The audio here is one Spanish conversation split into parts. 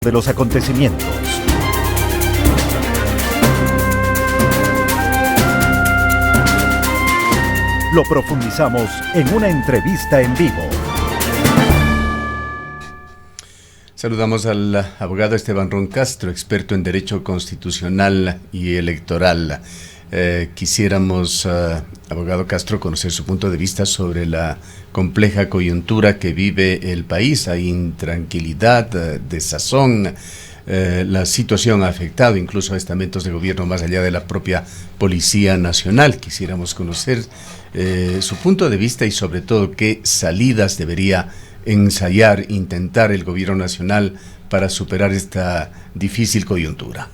De los acontecimientos. Lo profundizamos en una entrevista en vivo. Saludamos al abogado Esteban Ron Castro, experto en Derecho Constitucional y Electoral. Quisiéramos, abogado Castro, conocer su punto de vista sobre la compleja coyuntura que vive el país. Hay intranquilidad, desazón. La situación ha afectado incluso a estamentos de gobierno más allá de la propia Policía Nacional. Quisiéramos conocer su punto de vista y sobre todo qué salidas debería ensayar, intentar el gobierno nacional para superar esta difícil coyuntura.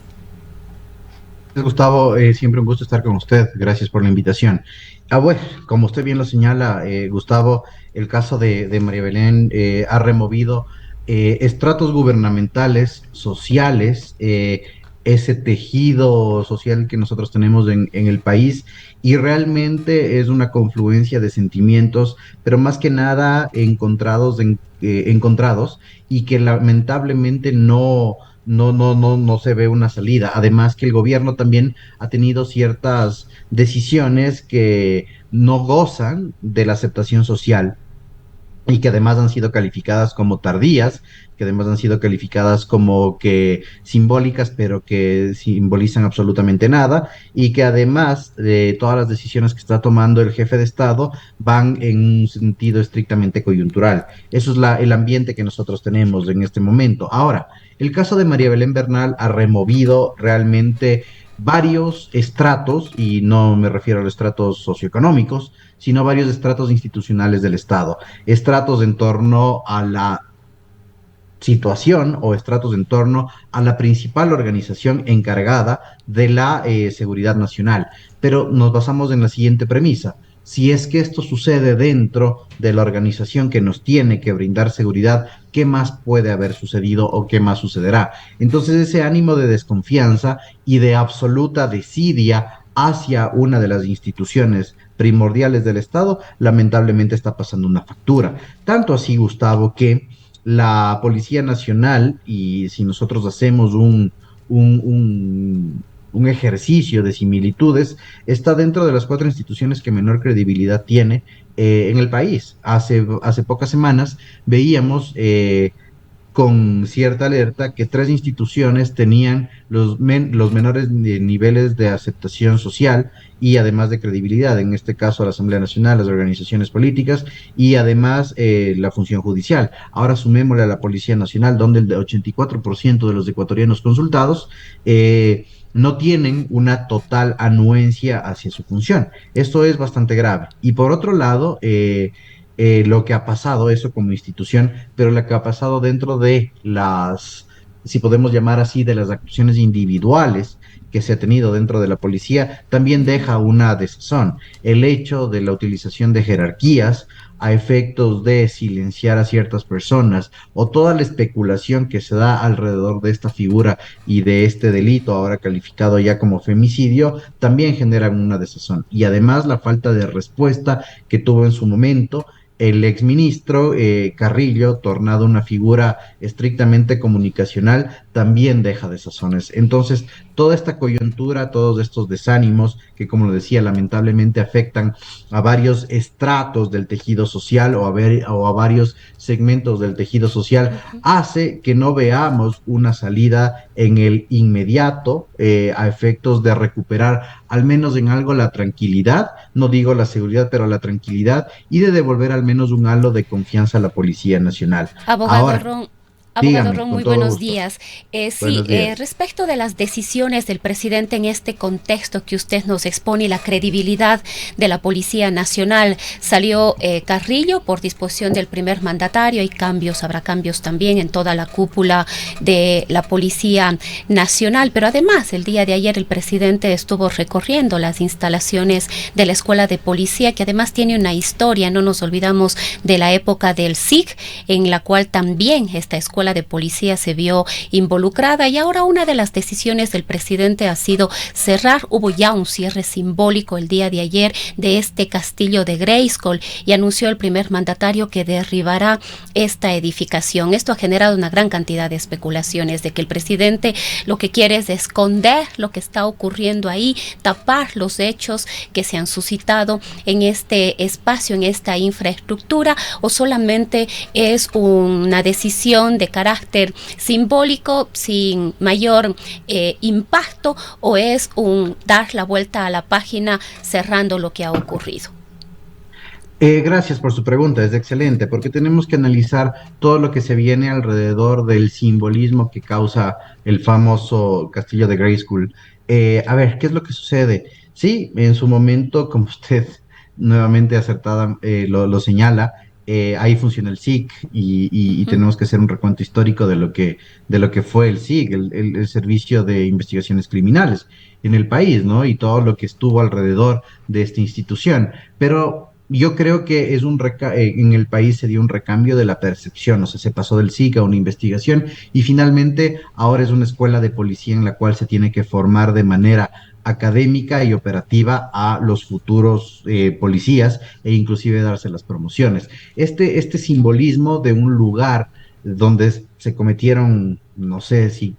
Gustavo, siempre un gusto estar con usted. Gracias por la invitación. Bueno, como usted bien lo señala, Gustavo, el caso de María Belén ha removido estratos gubernamentales, sociales, ese tejido social que nosotros tenemos en el país, y realmente es una confluencia de sentimientos, pero más que nada encontrados, y que lamentablemente no se ve una salida. Además que el gobierno también ha tenido ciertas decisiones que no gozan de la aceptación social y que además han sido calificadas como tardías, que además han sido calificadas como que simbólicas, pero que simbolizan absolutamente nada, y que además de todas las decisiones que está tomando el jefe de Estado van en un sentido estrictamente coyuntural. Eso es el ambiente que nosotros tenemos en este momento. Ahora, el caso de María Belén Bernal ha removido realmente varios estratos, y no me refiero a los estratos socioeconómicos, sino varios estratos institucionales del Estado, estratos en torno a la situación o estratos en torno a la principal organización encargada de la seguridad nacional. Pero nos basamos en la siguiente premisa: si es que esto sucede dentro de la organización que nos tiene que brindar seguridad, ¿qué más puede haber sucedido o qué más sucederá? Entonces, ese ánimo de desconfianza y de absoluta desidia hacia una de las instituciones primordiales del Estado, lamentablemente está pasando una factura. Tanto así, Gustavo, que la Policía Nacional, y si nosotros hacemos un ejercicio de similitudes, está dentro de las 4 instituciones que menor credibilidad tiene en el país. Hace pocas semanas veíamos con cierta alerta que 3 instituciones tenían los menores niveles de aceptación social y además de credibilidad, en este caso la Asamblea Nacional, las organizaciones políticas y además la función judicial. Ahora sumémosle a la Policía Nacional, donde el 84% de los ecuatorianos consultados no tienen una total anuencia hacia su función. Esto es bastante grave. Y por otro lado, lo que ha pasado, eso como institución, pero lo que ha pasado dentro de las, si podemos llamar así, de las actuaciones individuales que se ha tenido dentro de la policía, también deja una desazón. El hecho de la utilización de jerarquías a efectos de silenciar a ciertas personas, o toda la especulación que se da alrededor de esta figura y de este delito, ahora calificado ya como femicidio, también generan una desazón. Y además la falta de respuesta que tuvo en su momento el exministro Carrillo, tornado una figura estrictamente comunicacional, también deja desazones. Entonces, toda esta coyuntura, todos estos desánimos que, como lo decía, lamentablemente afectan a varios estratos del tejido social o a varios segmentos del tejido social, hace que no veamos una salida en el inmediato a efectos de recuperar al menos en algo la tranquilidad, no digo la seguridad, pero la tranquilidad, y de devolver al menos un halo de confianza a la Policía Nacional. Abogado Ron, muy buenos días. Buenos días. Respecto de las decisiones del presidente en este contexto que usted nos expone y la credibilidad de la Policía Nacional, salió Carrillo por disposición del primer mandatario. Hay cambios, habrá cambios también en toda la cúpula de la Policía Nacional, pero además el día de ayer el presidente estuvo recorriendo las instalaciones de la Escuela de Policía, que además tiene una historia. No nos olvidamos de la época del SIC, en la cual también esta escuela escuela de policía se vio involucrada, y ahora una de las decisiones del presidente ha sido cerrar. Hubo ya un cierre simbólico el día de ayer de este castillo de Grayskull, y anunció el primer mandatario que derribará esta edificación. Esto ha generado una gran cantidad de especulaciones de que el presidente lo que quiere es esconder lo que está ocurriendo ahí, tapar los hechos que se han suscitado en este espacio, en esta infraestructura, o solamente es una decisión de carácter simbólico sin mayor impacto, o es un dar la vuelta a la página cerrando lo que ha ocurrido. Gracias por su pregunta, es excelente, porque tenemos que analizar todo lo que se viene alrededor del simbolismo que causa el famoso castillo de Grayskull. A ver, ¿qué es lo que sucede? Sí, en su momento, como usted nuevamente acertada lo señala, ahí funciona el SIC y tenemos que hacer un recuento histórico de lo que fue el SIC, el Servicio de Investigaciones Criminales en el país, ¿no? Y todo lo que estuvo alrededor de esta institución. Pero yo creo que en el país se dio un recambio de la percepción, o sea, se pasó del SIC a una investigación y finalmente ahora es una escuela de policía en la cual se tiene que formar de manera académica y operativa a los futuros policías e inclusive darse las promociones. Este simbolismo de un lugar donde se cometieron, no sé si,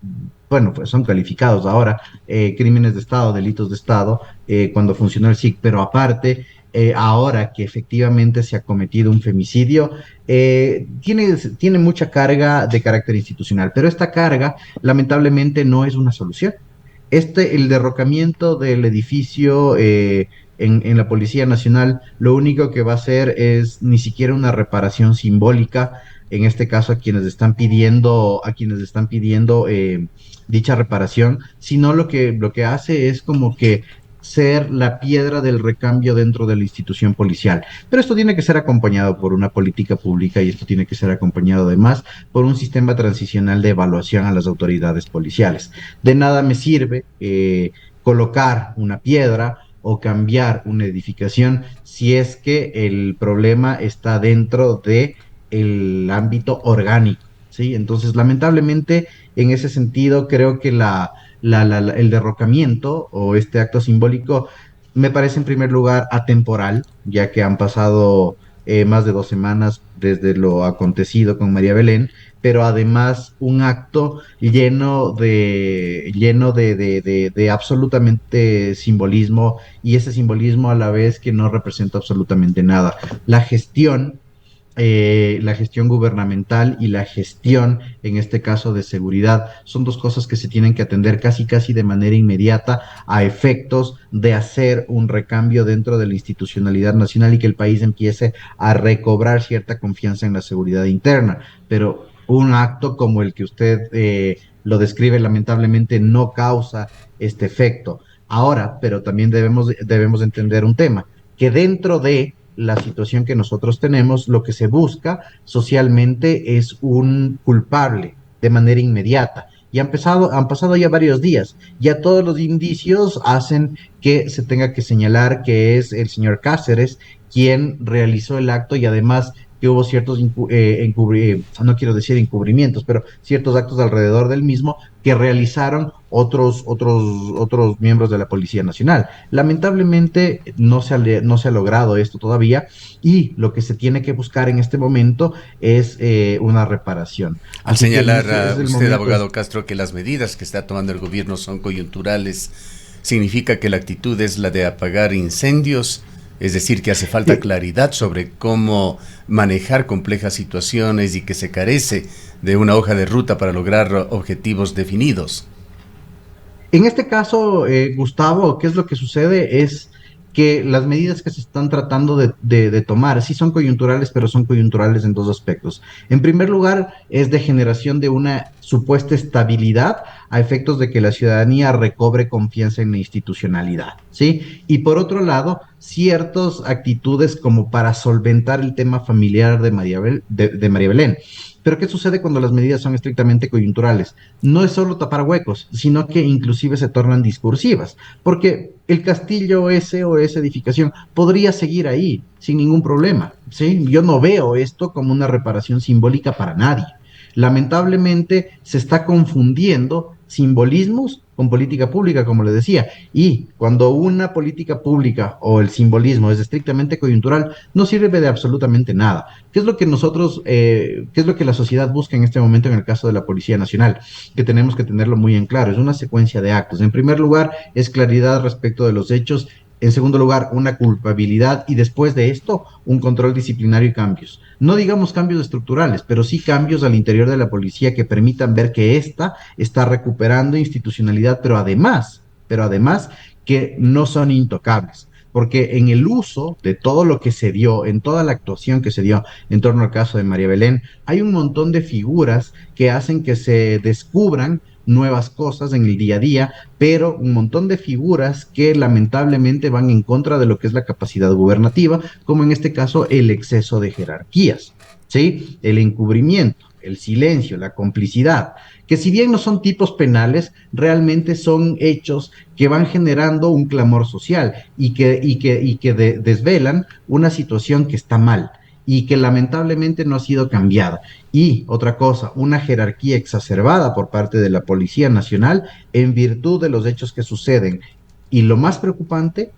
bueno, pues son calificados ahora crímenes de Estado, delitos de Estado, cuando funcionó el SIC, pero aparte ahora que efectivamente se ha cometido un femicidio, tiene mucha carga de carácter institucional, pero esta carga lamentablemente no es una solución. El derrocamiento del edificio en la Policía Nacional, lo único que va a hacer es ni siquiera una reparación simbólica, en este caso a quienes están pidiendo dicha reparación, sino lo que hace es como que ser la piedra del recambio dentro de la institución policial. Pero esto tiene que ser acompañado por una política pública y esto tiene que ser acompañado además por un sistema transicional de evaluación a las autoridades policiales. De nada me sirve colocar una piedra o cambiar una edificación si es que el problema está dentro de el ámbito orgánico, ¿sí? Entonces, lamentablemente, en ese sentido, creo que el derrocamiento o este acto simbólico me parece en primer lugar atemporal, ya que han pasado más de 2 semanas desde lo acontecido con María Belén, pero además un acto lleno de absolutamente simbolismo, y ese simbolismo a la vez que no representa absolutamente nada. La gestión gubernamental y la gestión, en este caso de seguridad, son dos cosas que se tienen que atender casi de manera inmediata a efectos de hacer un recambio dentro de la institucionalidad nacional y que el país empiece a recobrar cierta confianza en la seguridad interna. Pero un acto como el que usted lo describe lamentablemente no causa este efecto. Ahora, pero también debemos entender un tema, que dentro de la situación que nosotros tenemos, lo que se busca socialmente es un culpable de manera inmediata. Y han pasado ya varios días. Ya todos los indicios hacen que se tenga que señalar que es el señor Cáceres quien realizó el acto, y además que hubo ciertos, no quiero decir encubrimientos, pero ciertos actos alrededor del mismo que realizaron otros miembros de la Policía Nacional. Lamentablemente no se ha logrado esto todavía, y lo que se tiene que buscar en este momento es una reparación. Al señalar usted, abogado Castro, que las medidas que está tomando el gobierno son coyunturales, ¿significa que la actitud es la de apagar incendios? Es decir, que hace falta claridad sobre cómo manejar complejas situaciones y que se carece de una hoja de ruta para lograr objetivos definidos. En este caso, Gustavo, ¿qué es lo que sucede? Es que las medidas que se están tratando de tomar sí son coyunturales, pero son coyunturales en dos aspectos. En primer lugar, es de generación de una supuesta estabilidad a efectos de que la ciudadanía recobre confianza en la institucionalidad, ¿sí? Y por otro lado, ciertas actitudes como para solventar el tema familiar de María Belén. Pero ¿qué sucede cuando las medidas son estrictamente coyunturales? No es solo tapar huecos, sino que inclusive se tornan discursivas, porque el castillo ese o esa edificación podría seguir ahí sin ningún problema, ¿sí? Yo no veo esto como una reparación simbólica para nadie. Lamentablemente se está confundiendo simbolismos con política pública, como le decía, y cuando una política pública o el simbolismo es estrictamente coyuntural, no sirve de absolutamente nada. ¿Qué es lo que qué es lo que la sociedad busca en este momento en el caso de la Policía Nacional? Que tenemos que tenerlo muy en claro, es una secuencia de actos. En primer lugar, es claridad respecto de los hechos. En segundo lugar, una culpabilidad y después de esto, un control disciplinario y cambios. No digamos cambios estructurales, pero sí cambios al interior de la policía que permitan ver que ésta está recuperando institucionalidad, pero además que no son intocables. Porque en el uso de todo lo que se dio, en toda la actuación que se dio en torno al caso de María Belén, hay un montón de figuras que hacen que se descubran nuevas cosas en el día a día, pero un montón de figuras que lamentablemente van en contra de lo que es la capacidad gubernativa, como en este caso el exceso de jerarquías, ¿sí? El encubrimiento, el silencio, la complicidad, que si bien no son tipos penales, realmente son hechos que van generando un clamor social y que desvelan una situación que está mal y que lamentablemente no ha sido cambiada. Y otra cosa, una jerarquía exacerbada por parte de la Policía Nacional en virtud de los hechos que suceden. Y lo más preocupante,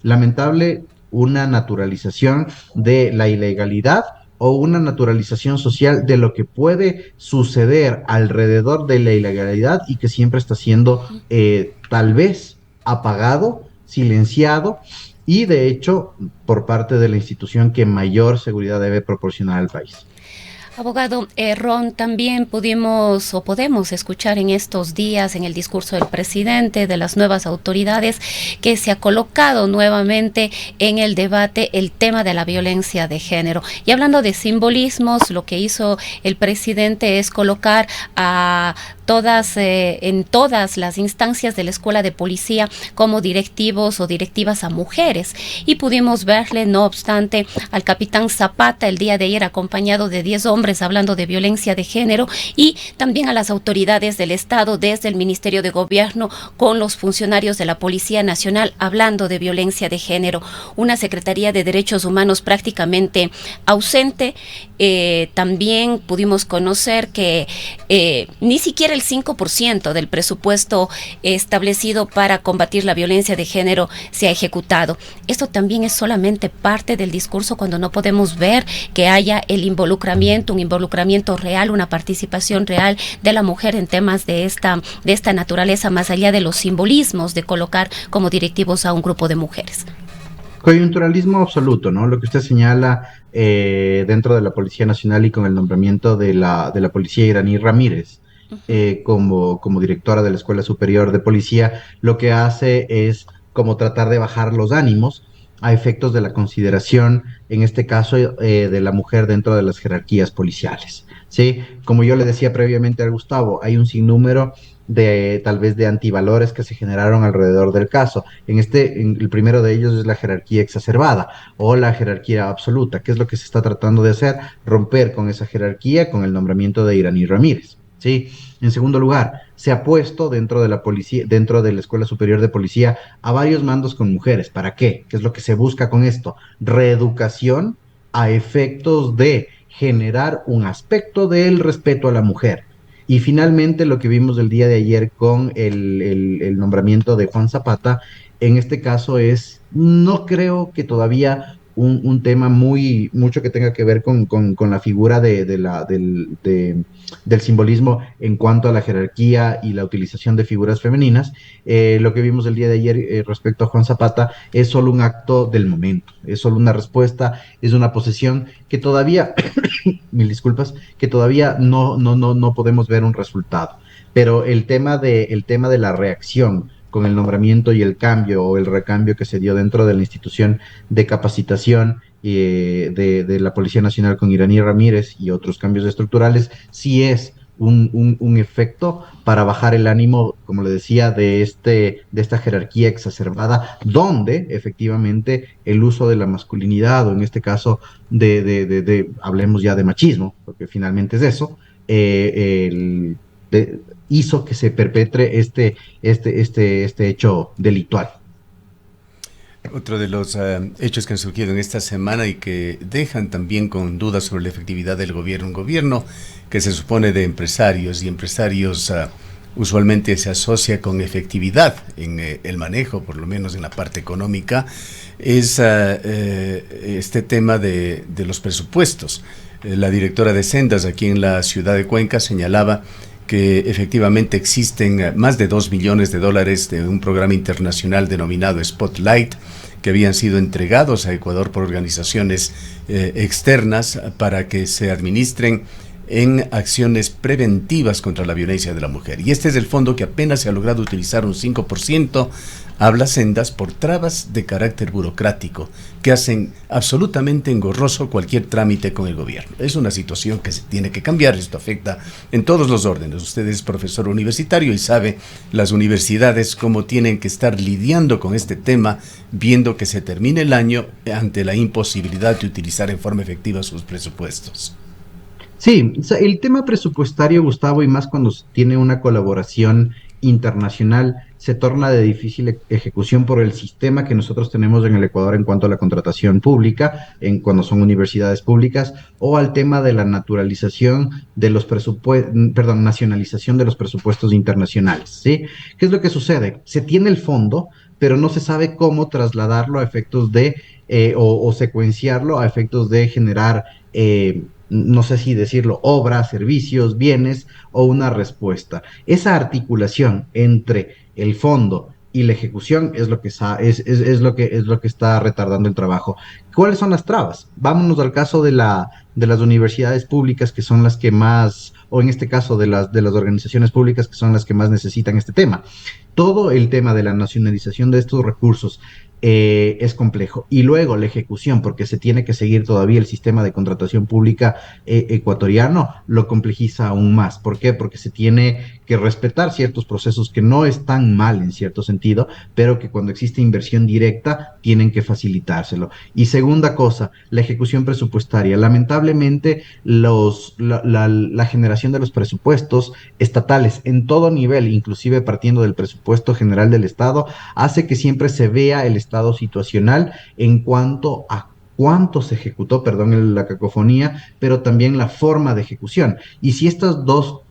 lamentable, una naturalización de la ilegalidad o una naturalización social de lo que puede suceder alrededor de la ilegalidad y que siempre está siendo tal vez apagado, silenciado y de hecho por parte de la institución que mayor seguridad debe proporcionar al país. Abogado Ron, también pudimos o podemos escuchar en estos días en el discurso del presidente, de las nuevas autoridades, que se ha colocado nuevamente en el debate el tema de la violencia de género. Y hablando de simbolismos, lo que hizo el presidente es colocar a en todas las instancias de la escuela de policía como directivos o directivas a mujeres. Y pudimos verle, no obstante, al capitán Zapata el día de ayer acompañado de 10 hombres hablando de violencia de género y también a las autoridades del Estado desde el Ministerio de Gobierno con los funcionarios de la Policía Nacional hablando de violencia de género. Una Secretaría de Derechos Humanos prácticamente ausente. También pudimos conocer que ni siquiera el 5% del presupuesto establecido para combatir la violencia de género se ha ejecutado. Esto también es solamente parte del discurso cuando no podemos ver que haya el involucramiento, un involucramiento real, una participación real de la mujer en temas de esta naturaleza, más allá de los simbolismos de colocar como directivos a un grupo de mujeres. Coyunturalismo absoluto, ¿no? Lo que usted señala dentro de la Policía Nacional y con el nombramiento de la policía Iraní Ramírez como directora de la Escuela Superior de Policía, lo que hace es como tratar de bajar los ánimos a efectos de la consideración, en este caso, de la mujer dentro de las jerarquías policiales, ¿sí? Como yo le decía previamente a Gustavo, hay un sinnúmero de tal vez de antivalores que se generaron alrededor del caso. El primero de ellos es la jerarquía exacerbada o la jerarquía absoluta. ¿Qué es lo que se está tratando de hacer? Romper con esa jerarquía con el nombramiento de Iraní Ramírez, ¿sí? En segundo lugar, se ha puesto dentro de la policía, dentro de la Escuela Superior de Policía, a varios mandos con mujeres. ¿Para qué? ¿Qué es lo que se busca con esto? Reeducación a efectos de generar un aspecto del respeto a la mujer. Y finalmente lo que vimos el día de ayer con el nombramiento de Juan Zapata, en este caso no creo que todavía un tema mucho que tenga que ver con la figura del simbolismo en cuanto a la jerarquía y la utilización de figuras femeninas. Lo que vimos el día de ayer respecto a Juan Zapata es solo un acto del momento, es solo una respuesta, es una posesión que todavía, mil disculpas, que todavía no podemos ver un resultado. Pero el tema de la reacción con el nombramiento y el cambio o el recambio que se dio dentro de la institución de capacitación de la Policía Nacional con Iraní Ramírez y otros cambios estructurales, sí es un efecto para bajar el ánimo, como le decía, de esta jerarquía exacerbada, donde efectivamente el uso de la masculinidad, o en este caso hablemos ya de machismo, porque finalmente es eso, hizo que se perpetre este hecho delictual. Otro de los hechos que han surgido en esta semana y que dejan también con dudas sobre la efectividad del gobierno, un gobierno que se supone de empresarios, y empresarios usualmente se asocia con efectividad en el manejo, por lo menos en la parte económica, es este tema de los presupuestos. La directora de Sendas aquí en la ciudad de Cuenca señalaba que efectivamente existen más de $2 millones de un programa internacional denominado Spotlight, que habían sido entregados a Ecuador por organizaciones externas para que se administren en acciones preventivas contra la violencia de la mujer. Y este es el fondo que apenas se ha logrado utilizar un 5%, habla Sendas, por trabas de carácter burocrático que hacen absolutamente engorroso cualquier trámite con el gobierno. Es una situación que se tiene que cambiar. Esto afecta en todos los órdenes. Usted es profesor universitario y sabe las universidades cómo tienen que estar lidiando con este tema, viendo que se termine el año ante la imposibilidad de utilizar en forma efectiva sus presupuestos. Sí, o sea, el tema presupuestario, Gustavo, y más cuando se tiene una colaboración internacional, se torna de difícil ejecución por el sistema que nosotros tenemos en el Ecuador en cuanto a la contratación pública, en cuando son universidades públicas, o al tema de la naturalización de los presupuestos, perdón, nacionalización de los presupuestos internacionales, ¿sí? ¿Qué es lo que sucede? Se tiene el fondo, pero no se sabe cómo trasladarlo a efectos de, o secuenciarlo a efectos de generar no sé si decirlo, obras, servicios, bienes o una respuesta. Esa articulación entre el fondo y la ejecución es lo que es lo que está retardando el trabajo. ¿Cuáles son las trabas? Vámonos al caso de las universidades públicas, que son las que más, o en este caso de las organizaciones públicas, que son las que más necesitan este tema. Todo el tema de la nacionalización de estos recursos es complejo. Y luego la ejecución, porque se tiene que seguir todavía el sistema de contratación pública ecuatoriano, lo complejiza aún más. ¿Por qué? Porque se tiene que respetar ciertos procesos que no están mal en cierto sentido, pero que cuando existe inversión directa tienen que facilitárselo. Y segunda cosa, la ejecución presupuestaria. Lamentablemente, la generación de los presupuestos estatales en todo nivel, inclusive partiendo del presupuesto general del Estado, hace que siempre se vea el estado situacional en cuanto a cuánto se ejecutó, perdón la cacofonía, pero también la forma de ejecución. Y si estos dos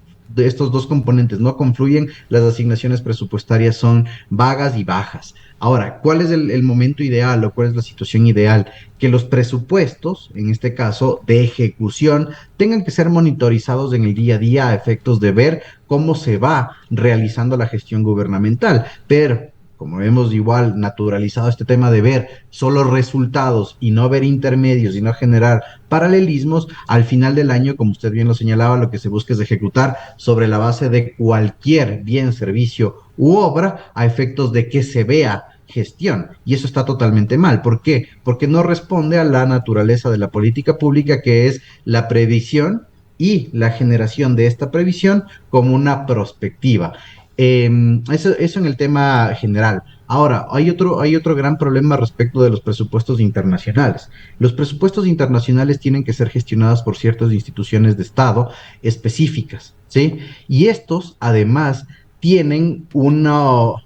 componentes no confluyen, las asignaciones presupuestarias son vagas y bajas. Ahora, ¿cuál es el momento ideal o cuál es la situación ideal? Que los presupuestos, en este caso de ejecución, tengan que ser monitorizados en el día a día a efectos de ver cómo se va realizando la gestión gubernamental. Pero como hemos igual naturalizado este tema de ver solo resultados y no ver intermedios y no generar paralelismos, al final del año, como usted bien lo señalaba, lo que se busca es ejecutar sobre la base de cualquier bien, servicio u obra a efectos de que se vea gestión. Y eso está totalmente mal. ¿Por qué? Porque no responde a la naturaleza de la política pública, que es la previsión y la generación de esta previsión como una prospectiva. Eso en el tema general. Ahora, hay otro gran problema respecto de los presupuestos internacionales. Los presupuestos internacionales tienen que ser gestionados por ciertas instituciones de Estado específicas, ¿sí? Y estos, además, tienen unos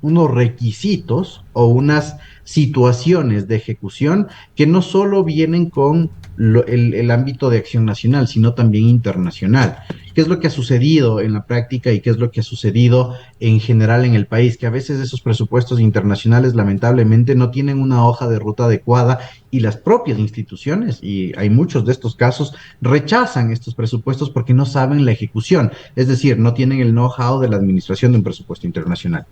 requisitos o unas situaciones de ejecución que no solo vienen con el ámbito de acción nacional, sino también internacional. ¿Qué es lo que ha sucedido en la práctica y qué es lo que ha sucedido en general en el país? Que a veces esos presupuestos internacionales lamentablemente no tienen una hoja de ruta adecuada y las propias instituciones, y hay muchos de estos casos, rechazan estos presupuestos porque no saben la ejecución, es decir, no tienen el know-how de la administración de un presupuesto internacional.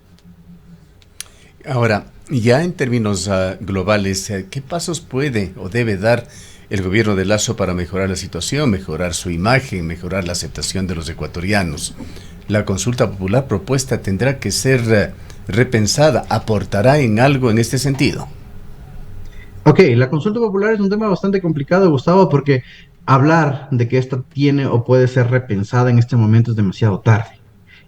Ahora, ya en términos globales, ¿qué pasos puede o debe dar el gobierno de Lasso para mejorar la situación, mejorar su imagen, mejorar la aceptación de los ecuatorianos? La consulta popular propuesta tendrá que ser repensada. ¿Aportará en algo en este sentido? Ok, la consulta popular es un tema bastante complicado, Gustavo, porque hablar de que esta tiene o puede ser repensada en este momento es demasiado tarde.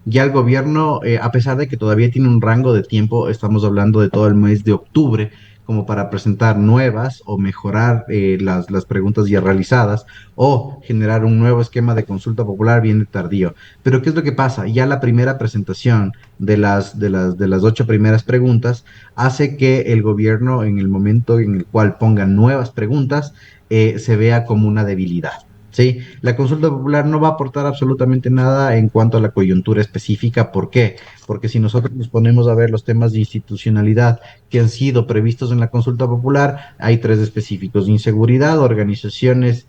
Ya el gobierno, a pesar de que todavía tiene un rango de tiempo, estamos hablando de todo el mes de octubre, como para presentar nuevas o mejorar las preguntas ya realizadas o generar un nuevo esquema de consulta popular viene tardío. Pero ¿qué es lo que pasa? Ya la primera presentación de las 8 primeras preguntas hace que el gobierno, en el momento en el cual ponga nuevas preguntas, se vea como una debilidad. ¿Sí? La consulta popular no va a aportar absolutamente nada en cuanto a la coyuntura específica. ¿Por qué? Porque si nosotros nos ponemos a ver los temas de institucionalidad que han sido previstos en la consulta popular, hay 3 específicos: inseguridad, organizaciones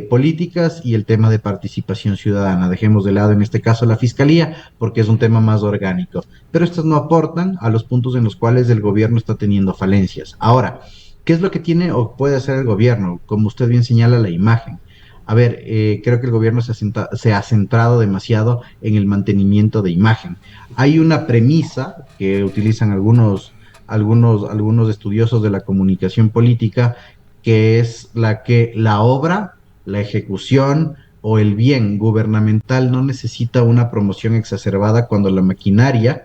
políticas y el tema de participación ciudadana. Dejemos de lado en este caso la fiscalía porque es un tema más orgánico, pero estos no aportan a los puntos en los cuales el gobierno está teniendo falencias. Ahora, ¿qué es lo que tiene o puede hacer el gobierno? Como usted bien señala, la imagen. A ver, creo que el gobierno se ha centrado demasiado en el mantenimiento de imagen. Hay una premisa que utilizan algunos estudiosos de la comunicación política, que es la que la obra, la ejecución o el bien gubernamental no necesita una promoción exacerbada cuando la maquinaria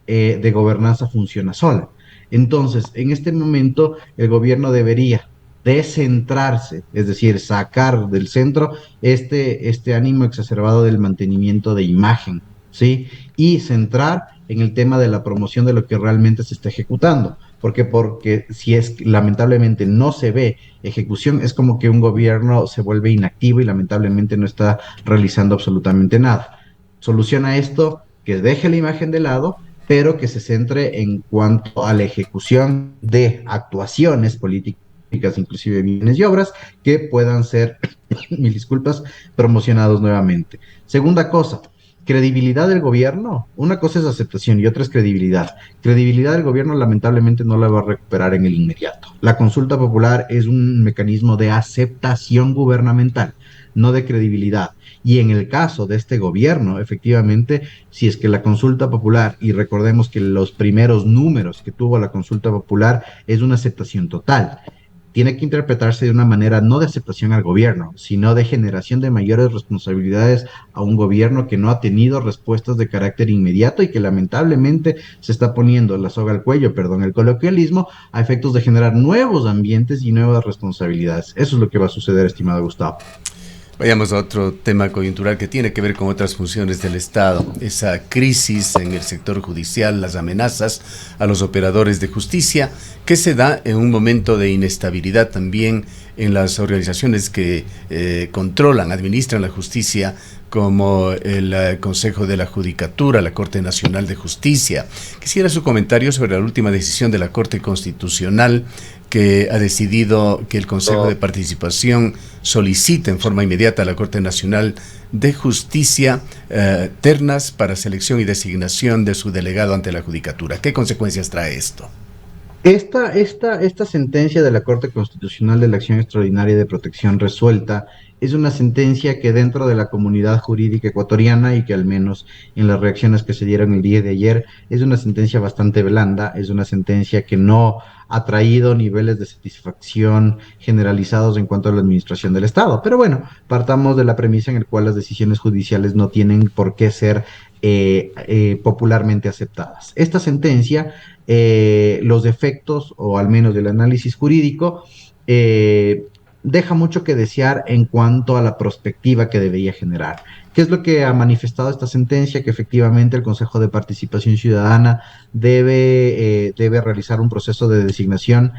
de gobernanza funciona sola. Entonces, en este momento, el gobierno debería descentrarse, es decir, sacar del centro este ánimo exacerbado del mantenimiento de imagen, ¿sí? Y centrar en el tema de la promoción de lo que realmente se está ejecutando. ¿Por qué? Porque si es lamentablemente no se ve ejecución, es como que un gobierno se vuelve inactivo y lamentablemente no está realizando absolutamente nada. Soluciona esto, que deje la imagen de lado, pero que se centre en cuanto a la ejecución de actuaciones políticas, inclusive bienes y obras, que puedan ser, mil disculpas, promocionados nuevamente. Segunda cosa, credibilidad del gobierno. Una cosa es aceptación y otra es credibilidad. Credibilidad del gobierno lamentablemente no la va a recuperar en el inmediato. La consulta popular es un mecanismo de aceptación gubernamental, no de credibilidad. Y en el caso de este gobierno, efectivamente, si es que la consulta popular, y recordemos que los primeros números que tuvo la consulta popular es una aceptación total, tiene que interpretarse de una manera no de aceptación al gobierno, sino de generación de mayores responsabilidades a un gobierno que no ha tenido respuestas de carácter inmediato y que lamentablemente se está poniendo la soga al cuello, perdón el coloquialismo, a efectos de generar nuevos ambientes y nuevas responsabilidades. Eso es lo que va a suceder, estimado Gustavo. Vayamos a otro tema coyuntural que tiene que ver con otras funciones del Estado. Esa crisis en el sector judicial, las amenazas a los operadores de justicia, que se da en un momento de inestabilidad también en las organizaciones que controlan, administran la justicia, como el Consejo de la Judicatura, la Corte Nacional de Justicia. Quisiera su comentario sobre la última decisión de la Corte Constitucional, que ha decidido que el Consejo de Participación solicite en forma inmediata a la Corte Nacional de Justicia ternas para selección y designación de su delegado ante la Judicatura. ¿Qué consecuencias trae esto? Esta sentencia de la Corte Constitucional de la Acción Extraordinaria de Protección resuelta es una sentencia que dentro de la comunidad jurídica ecuatoriana, y que al menos en las reacciones que se dieron el día de ayer, es una sentencia bastante blanda, es una sentencia que no ha traído niveles de satisfacción generalizados en cuanto a la administración del Estado. Pero bueno, partamos de la premisa en la cual las decisiones judiciales no tienen por qué ser popularmente aceptadas. Esta sentencia, los defectos, o al menos del análisis jurídico, deja mucho que desear en cuanto a la perspectiva que debería generar. ¿Qué es lo que ha manifestado esta sentencia? Que efectivamente el Consejo de Participación Ciudadana debe realizar un proceso de designación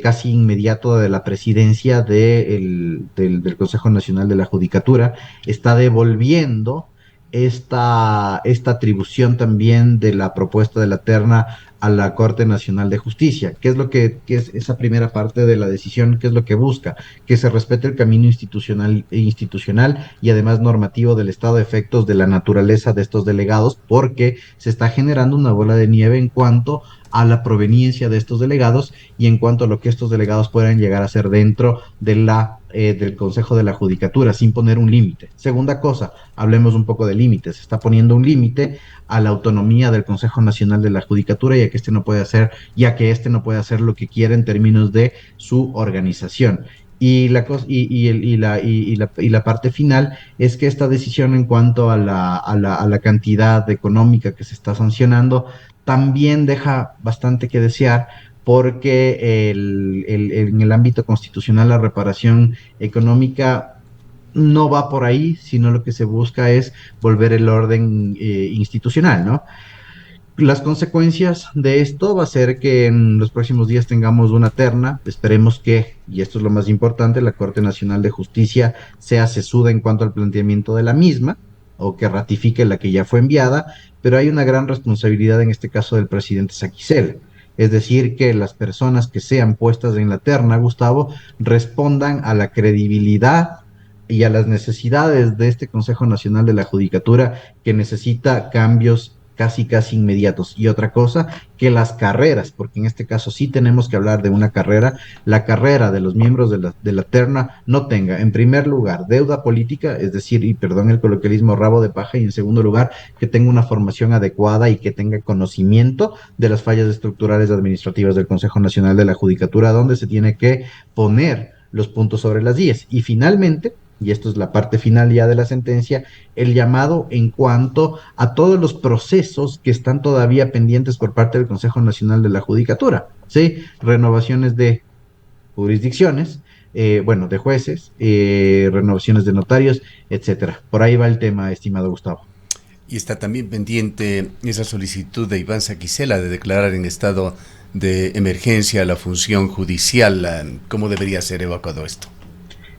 casi inmediato de la presidencia del Consejo Nacional de la Judicatura. Está devolviendo esta atribución también de la propuesta de la terna a la Corte Nacional de Justicia. ¿Qué es esa primera parte de la decisión? ¿Qué es lo que busca? Que se respete el camino institucional y además normativo del Estado a efectos de la naturaleza de estos delegados, porque se está generando una bola de nieve en cuanto a la proveniencia de estos delegados y en cuanto a lo que estos delegados puedan llegar a ser dentro de del Consejo de la Judicatura, sin poner un límite. Segunda cosa, hablemos un poco de límites. Se está poniendo un límite a la autonomía del Consejo Nacional de la Judicatura, ya que este no puede hacer lo que quiere en términos de su organización. Y la parte final es que esta decisión en cuanto a la cantidad económica que se está sancionando también deja bastante que desear, porque en el ámbito constitucional la reparación económica no va por ahí, sino lo que se busca es volver el orden institucional, ¿no? Las consecuencias de esto va a ser que en los próximos días tengamos una terna. Esperemos que, y esto es lo más importante, la Corte Nacional de Justicia sea sesuda en cuanto al planteamiento de la misma, o que ratifique la que ya fue enviada, pero hay una gran responsabilidad en este caso del presidente Saquicela. Es decir, que las personas que sean puestas en la terna, Gustavo, respondan a la credibilidad y a las necesidades de este Consejo Nacional de la Judicatura, que necesita cambios casi inmediatos. Y otra cosa, que las carreras, porque en este caso sí tenemos que hablar de una carrera, la carrera de los miembros de la terna no tenga, en primer lugar, deuda política, es decir, y perdón el coloquialismo, rabo de paja, y en segundo lugar, que tenga una formación adecuada y que tenga conocimiento de las fallas estructurales administrativas del Consejo Nacional de la Judicatura, donde se tiene que poner los puntos sobre las IES. Y finalmente, y esto es la parte final ya de la sentencia, el llamado en cuanto a todos los procesos que están todavía pendientes por parte del Consejo Nacional de la Judicatura, ¿sí? Renovaciones de jurisdicciones, de jueces, renovaciones de notarios, etcétera. Por ahí va el tema, estimado Gustavo. Y está también pendiente esa solicitud de Iván Saquicela de declarar en estado de emergencia la función judicial. ¿Cómo debería ser evacuado esto?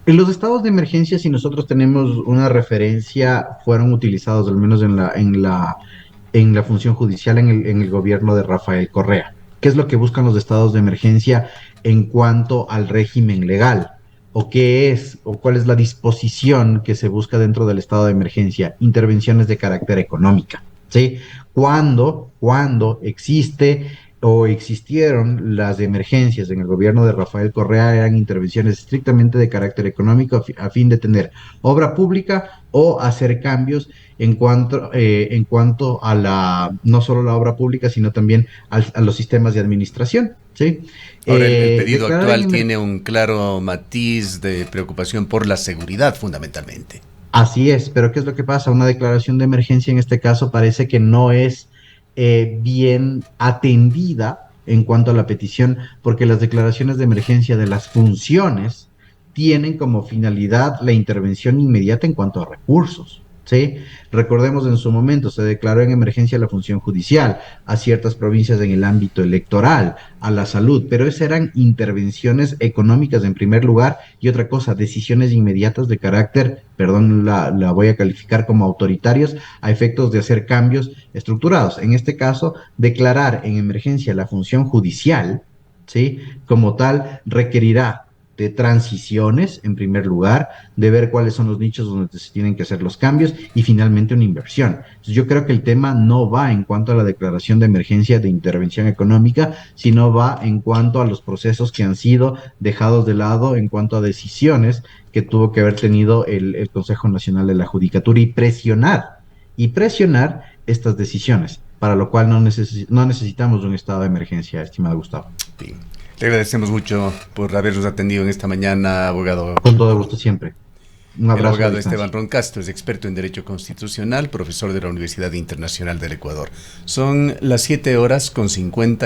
En los estados de emergencia, si nosotros tenemos una referencia, fueron utilizados al menos en la función judicial en el gobierno de Rafael Correa. ¿Qué es lo que buscan los estados de emergencia en cuanto al régimen legal? ¿O qué es, o cuál es la disposición que se busca dentro del estado de emergencia? Intervenciones de carácter económica, ¿sí? Cuando existe o existieron las emergencias en el gobierno de Rafael Correa, eran intervenciones estrictamente de carácter económico a fin de tener obra pública o hacer cambios en cuanto a no solo la obra pública, sino también a los sistemas de administración, ¿sí? Ahora, el pedido actual tiene un claro matiz de preocupación por la seguridad, fundamentalmente. Así es, pero ¿qué es lo que pasa? Una declaración de emergencia en este caso parece que no es bien atendida en cuanto a la petición, porque las declaraciones de emergencia de las funciones tienen como finalidad la intervención inmediata en cuanto a recursos, ¿sí? Recordemos, en su momento se declaró en emergencia la función judicial, a ciertas provincias en el ámbito electoral, a la salud, pero esas eran intervenciones económicas en primer lugar, y otra cosa, decisiones inmediatas de carácter, perdón, la voy a calificar como autoritarios, a efectos de hacer cambios estructurados. En este caso, declarar en emergencia la función judicial, ¿sí?, como tal, requerirá de transiciones, en primer lugar, de ver cuáles son los nichos donde se tienen que hacer los cambios, y finalmente una inversión. Entonces, yo creo que el tema no va en cuanto a la declaración de emergencia de intervención económica, sino va en cuanto a los procesos que han sido dejados de lado, en cuanto a decisiones que tuvo que haber tenido el Consejo Nacional de la Judicatura, y presionar estas decisiones, para lo cual no necesitamos un estado de emergencia, estimado Gustavo. Sí. Le agradecemos mucho por habernos atendido en esta mañana, abogado. Con todo gusto, siempre. Un abrazo. El abogado Esteban Roncastro es experto en Derecho Constitucional, profesor de la Universidad Internacional del Ecuador. Son las 7:50.